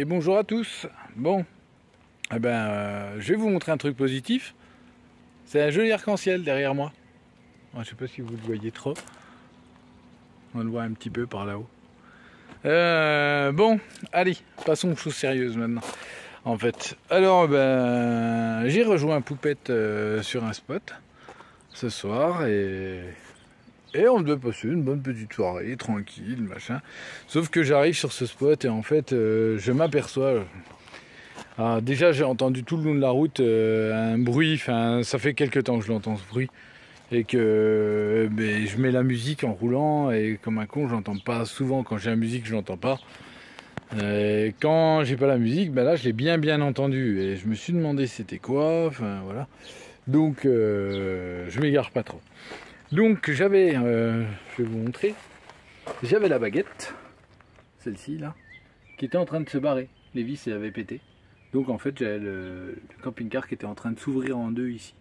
et bonjour à tous. Bon, je vais vous montrer un truc positif. C'est un joli arc-en-ciel derrière moi. Je ne sais pas si vous le voyez trop. On le voit un petit peu par là-haut. Bon, allez, passons aux choses sérieuses maintenant. En fait, alors j'ai rejoint Poupette sur un spot ce soir et on devait passer une bonne petite soirée, tranquille, machin. Sauf que j'arrive sur ce spot et en fait, je m'aperçois. Déjà, j'ai entendu tout le long de la route un bruit. Enfin, ça fait quelques temps que je l'entends ce bruit et que je mets la musique en roulant et comme un con, je l'entends pas souvent. Quand j'ai la musique, je l'entends pas. Et quand j'ai pas la musique, là, je l'ai bien entendu et je me suis demandé c'était quoi. Enfin, voilà. Donc, je m'égare pas trop. Donc j'avais, je vais vous montrer, j'avais la baguette, celle-ci là, qui était en train de se barrer, les vis avaient pété. Donc en fait j'avais le camping-car qui était en train de s'ouvrir en deux ici,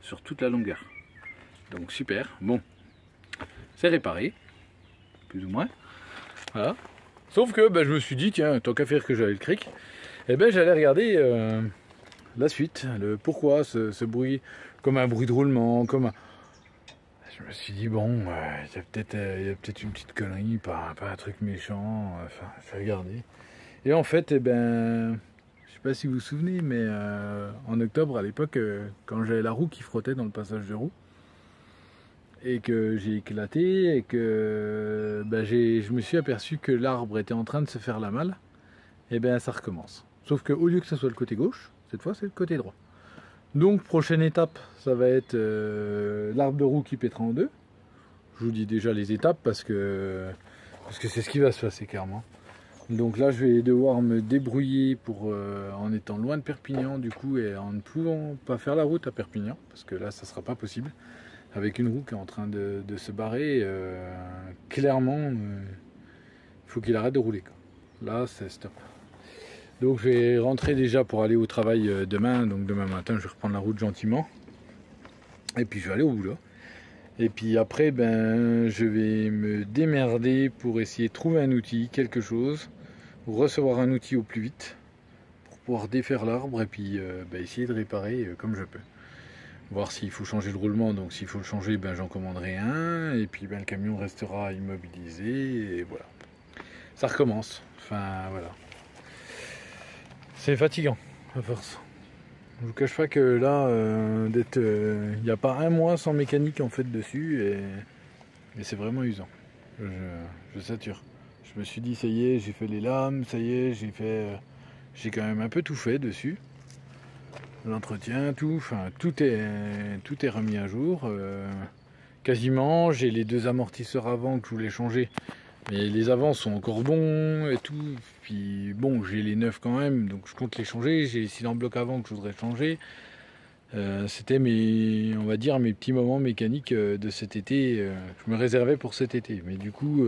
sur toute la longueur. Donc super, bon, c'est réparé, plus ou moins, voilà. Sauf que je me suis dit, tiens, tant qu'à faire que j'avais le cric, j'allais regarder la suite, le pourquoi ce bruit, comme un bruit de roulement, comme un... Je me suis dit, bon, il y a peut-être une petite connerie, pas un truc méchant, enfin, j'ai regardé. Et en fait, je sais pas si vous vous souvenez, mais en octobre, à l'époque, quand j'avais la roue qui frottait dans le passage de roue, et que j'ai éclaté, et que je me suis aperçu que l'arbre était en train de se faire la malle, ça recommence. Sauf qu'au lieu que ce soit le côté gauche, cette fois, c'est le côté droit. Donc prochaine étape, ça va être l'arbre de roue qui pètera en deux. Je vous dis déjà les étapes parce que c'est ce qui va se passer clairement. Donc là je vais devoir me débrouiller pour en étant loin de Perpignan du coup et en ne pouvant pas faire la route à Perpignan parce que là ça sera pas possible. Avec une roue qui est en train de se barrer, clairement il faut qu'il arrête de rouler quoi. Là c'est stop. Donc je vais rentrer déjà pour aller au travail demain, donc demain matin je vais reprendre la route gentiment. Et puis je vais aller au boulot. Et puis après je vais me démerder pour essayer de trouver un outil, quelque chose, pour recevoir un outil au plus vite, pour pouvoir défaire l'arbre et puis essayer de réparer comme je peux. Voir s'il faut changer le roulement, donc s'il faut le changer, j'en commanderai un, et puis le camion restera immobilisé, et voilà. Ça recommence, enfin voilà. C'est fatigant, à force. Je vous cache pas que là, il n'y a pas un mois sans mécanique en fait dessus, et c'est vraiment usant. Je sature. Je me suis dit, ça y est, j'ai fait les lames, ça y est, j'ai quand même un peu tout fait dessus. L'entretien, tout est remis à jour. Quasiment, j'ai les deux amortisseurs avant que je voulais changer. Mais les avants sont encore bons et tout. Puis bon, j'ai les neufs quand même, donc je compte les changer. J'ai les cylindres blocs avant que je voudrais changer. C'était on va dire mes petits moments mécaniques de cet été. Je me réservais pour cet été. Mais du coup,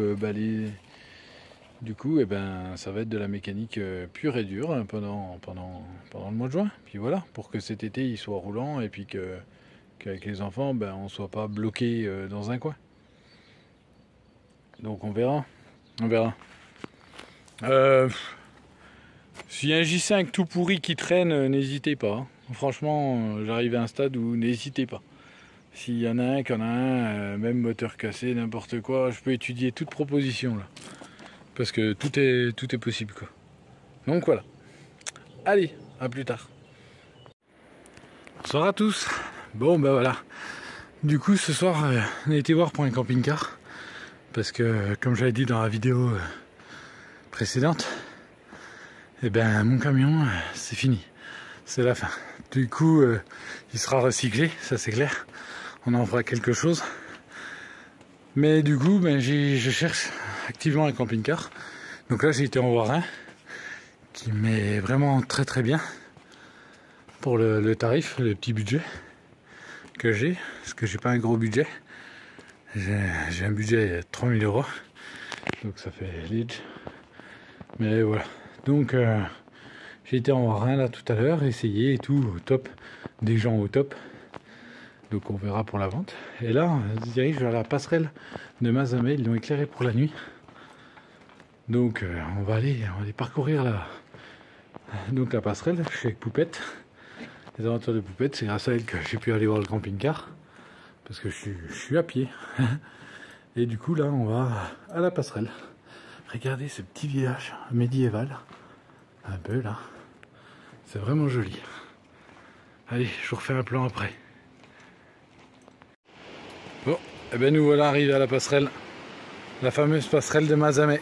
ça va être de la mécanique pure et dure hein, pendant le mois de juin. Puis voilà, pour que cet été il soit roulant et puis qu'avec les enfants, on soit pas bloqué dans un coin. Donc on verra. S'il y a un J5 tout pourri qui traîne, n'hésitez pas. Hein. Franchement, j'arrive à un stade où n'hésitez pas. S'il y en a un, qu'il y en a un, même moteur cassé, n'importe quoi, je peux étudier toute proposition là. Parce que tout est possible quoi. Donc voilà. Allez, à plus tard. Bonsoir à tous. Bon voilà. Du coup ce soir, on a été voir pour un camping-car. Parce que, comme j'avais dit dans la vidéo précédente, mon camion, c'est fini. C'est la fin. Du coup, il sera recyclé, ça c'est clair. On en fera quelque chose. Mais du coup, je cherche activement un camping-car. Donc là, j'ai été en voir un qui m'est vraiment très bien pour le tarif, le petit budget que j'ai. Parce que j'ai pas un gros budget. J'ai un budget de 3000 €, donc ça fait lead. Mais voilà, donc j'ai été en voir un là tout à l'heure, essayé et tout, au top, des gens au top. Donc on verra pour la vente. Et là, on se dirige vers la passerelle de Mazamet, ils l'ont éclairé pour la nuit. Donc on va aller parcourir Donc la passerelle, je suis avec Poupette. Les aventures de Poupette, c'est grâce à elle que j'ai pu aller voir le camping-car. Parce que je suis à pied. Et du coup là on va à la passerelle. Regardez ce petit village médiéval. Un peu là. C'est vraiment joli. Allez, je vous refais un plan après. Bon, et ben nous voilà arrivés à la passerelle. La fameuse passerelle de Mazamet.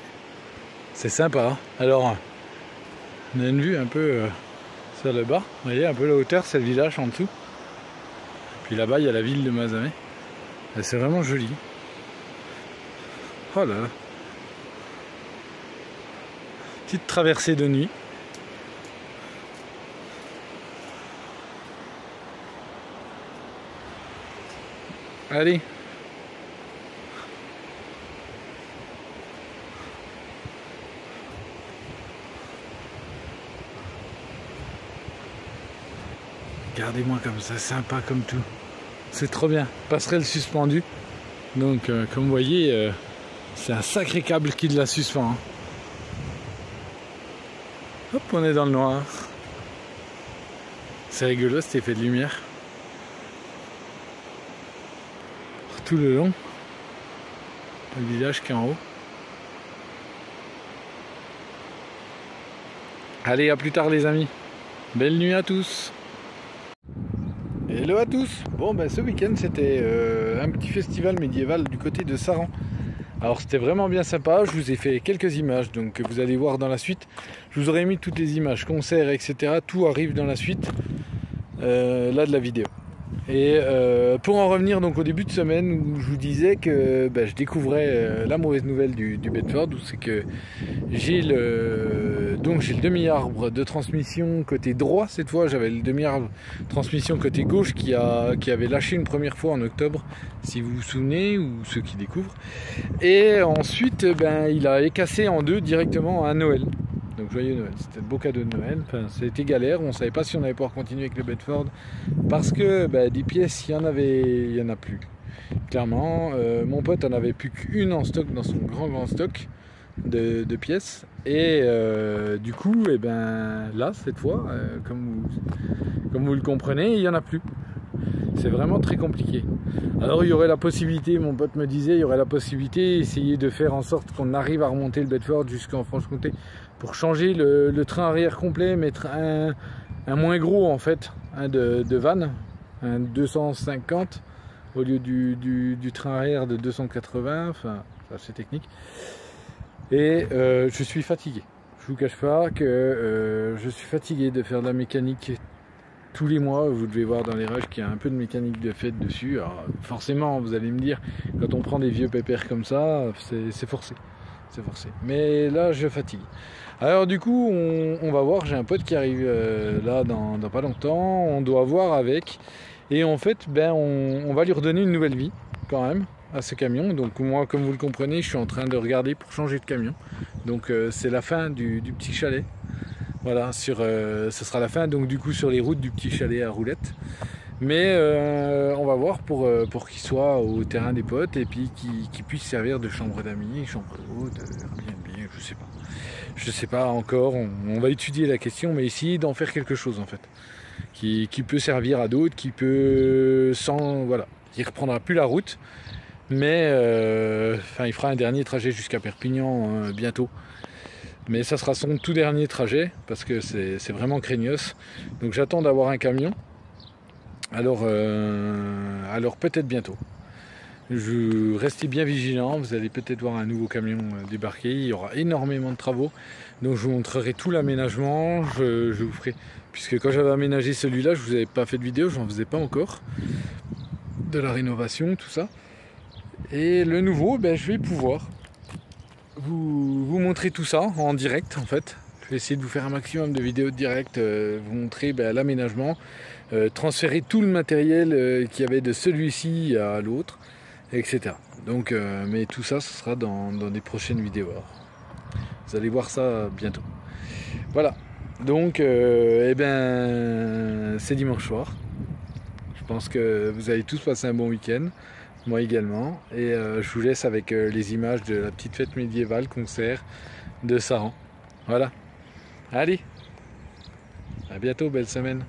C'est sympa, hein. Alors, on a une vue un peu sur le bas. Vous voyez, un peu la hauteur, c'est le village en dessous. Puis là-bas, il y a la ville de Mazamet. Et c'est vraiment joli. Oh là là. Petite traversée de nuit. Allez. Regardez-moi comme ça, sympa comme tout. C'est trop bien. Passerelle suspendue. Donc, comme vous voyez, c'est un sacré câble qui la suspend. Hein. Hop, on est dans le noir. C'est rigolo cet effet de lumière. Tout le long. Le village qui est en haut. Allez, à plus tard les amis. Belle nuit à tous. Hello à tous. Bon ben ce week-end c'était un petit festival médiéval du côté de Saran. Alors c'était vraiment bien sympa, je vous ai fait quelques images donc vous allez voir dans la suite. Je vous aurais mis toutes les images, concerts, etc. Tout arrive dans la suite là de la vidéo. Et pour en revenir donc au début de semaine où je vous disais que je découvrais la mauvaise nouvelle du Bedford, où c'est que j'ai le demi-arbre de transmission côté droit cette fois. J'avais le demi-arbre de transmission côté gauche qui avait lâché une première fois en octobre, si vous vous souvenez, ou ceux qui découvrent. Et ensuite il a cassé en deux directement à Noël. Donc joyeux Noël, c'était le beau cadeau de Noël. Enfin, c'était galère, on ne savait pas si on allait pouvoir continuer avec le Bedford parce que des pièces, il y en a plus. Clairement, mon pote en avait plus qu'une en stock dans son grand stock de pièces. Et du coup, là, cette fois, comme vous le comprenez, il n'y en a plus. C'est vraiment très compliqué. Alors il y aurait la possibilité, mon pote me disait, il y aurait la possibilité d'essayer de faire en sorte qu'on arrive à remonter le Bedford jusqu'en Franche-Comté pour changer le train arrière complet, mettre un moins gros en fait, un de van, un 250 au lieu du train arrière de 280, enfin c'est assez technique. Et je suis fatigué. Je vous cache pas que je suis fatigué de faire de la mécanique tous les mois. Vous devez voir dans les rushs qu'il y a un peu de mécanique de fait dessus. Alors, forcément, vous allez me dire, quand on prend des vieux pépères comme ça, c'est forcé. C'est forcé. Mais là, je fatigue. Alors du coup, on va voir. J'ai un pote qui arrive là dans pas longtemps. On doit voir avec. Et en fait, on va lui redonner une nouvelle vie quand même à ce camion. Donc moi, comme vous le comprenez, je suis en train de regarder pour changer de camion. Donc c'est la fin du petit chalet. Voilà, ce sera la fin donc du coup sur les routes du petit chalet à roulettes. Mais on va voir pour qu'il soit au terrain des potes et puis qu'il puisse servir de chambre d'amis, chambre d'hôte, Airbnb, je sais pas. Je sais pas encore, on va étudier la question, mais essayer d'en faire quelque chose en fait. Qui peut servir à d'autres, qui peut voilà. Il reprendra plus la route, mais il fera un dernier trajet jusqu'à Perpignan bientôt. Mais ça sera son tout dernier trajet parce que c'est vraiment craignos. Donc j'attends d'avoir un camion. Alors peut-être bientôt. Restez bien vigilants, vous allez peut-être voir un nouveau camion débarquer. Il y aura énormément de travaux. Donc je vous montrerai tout l'aménagement. Je vous ferai. Puisque quand j'avais aménagé celui-là, je vous avais pas fait de vidéo, j'en faisais pas encore. De la rénovation, tout ça. Et le nouveau, je vais pouvoir vous montrer tout ça en direct en fait. Je vais essayer de vous faire un maximum de vidéos de direct, vous montrer l'aménagement, transférer tout le matériel qu'il y avait de celui-ci à l'autre, etc. Donc, mais tout ça, ce sera dans des prochaines vidéos. Alors, vous allez voir ça bientôt. Voilà. Donc, c'est dimanche soir. Je pense que vous allez tous passer un bon week-end. Moi également, et je vous laisse avec les images de la petite fête médiévale concert de Saran. Voilà, allez, À bientôt, belle semaine.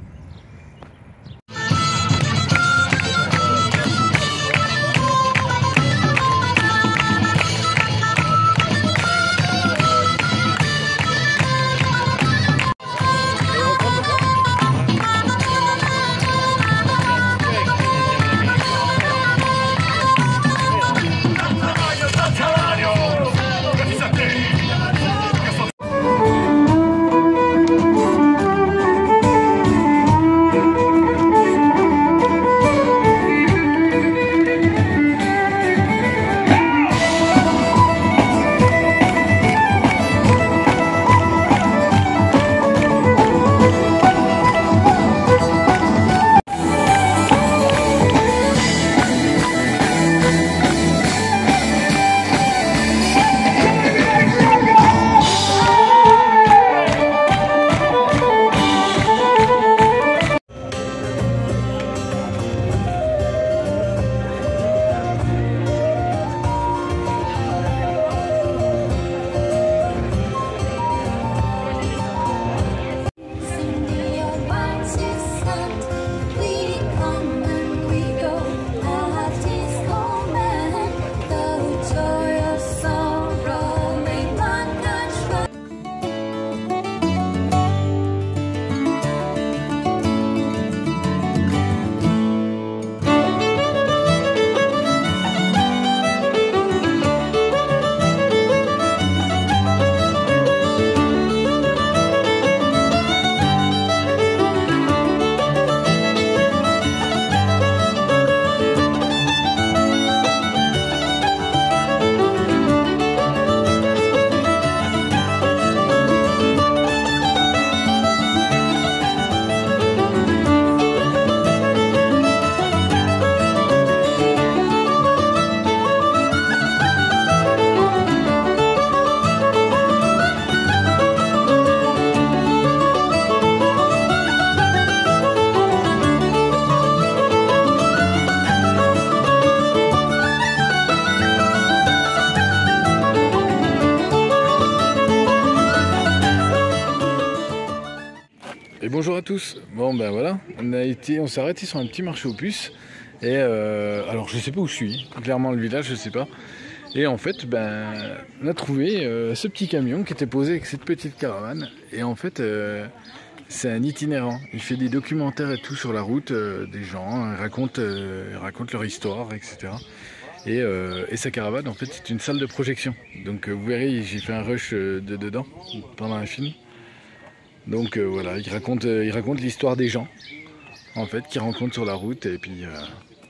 Et bonjour à tous. Bon ben voilà, on s'est arrêté sur un petit marché aux puces. Et alors je sais pas où je suis, clairement le village je sais pas. Et en fait on a trouvé ce petit camion qui était posé avec cette petite caravane. Et en fait c'est un itinérant. Il fait des documentaires et tout sur la route des gens, il raconte leur histoire, etc. Et sa caravane en fait c'est une salle de projection. Donc vous verrez, j'ai fait un rush dedans pendant un film. Donc voilà, il raconte l'histoire des gens, en fait, qu'il rencontre sur la route, et puis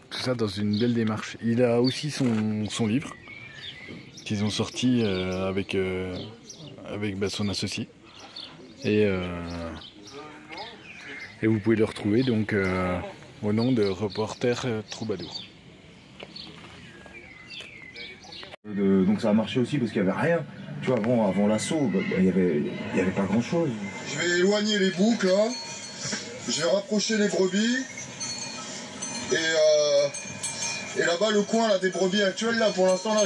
tout ça dans une belle démarche. Il a aussi son livre, qu'ils ont sorti avec son associé. Et vous pouvez le retrouver donc au nom de Reporter Troubadour. Donc ça a marché aussi parce qu'il n'y avait rien. Tu vois, avant l'assaut, il y avait pas grand chose. Je vais éloigner les boucs là. Je vais rapprocher les brebis. Et là-bas, le coin là, des brebis actuelles, là, pour l'instant, là,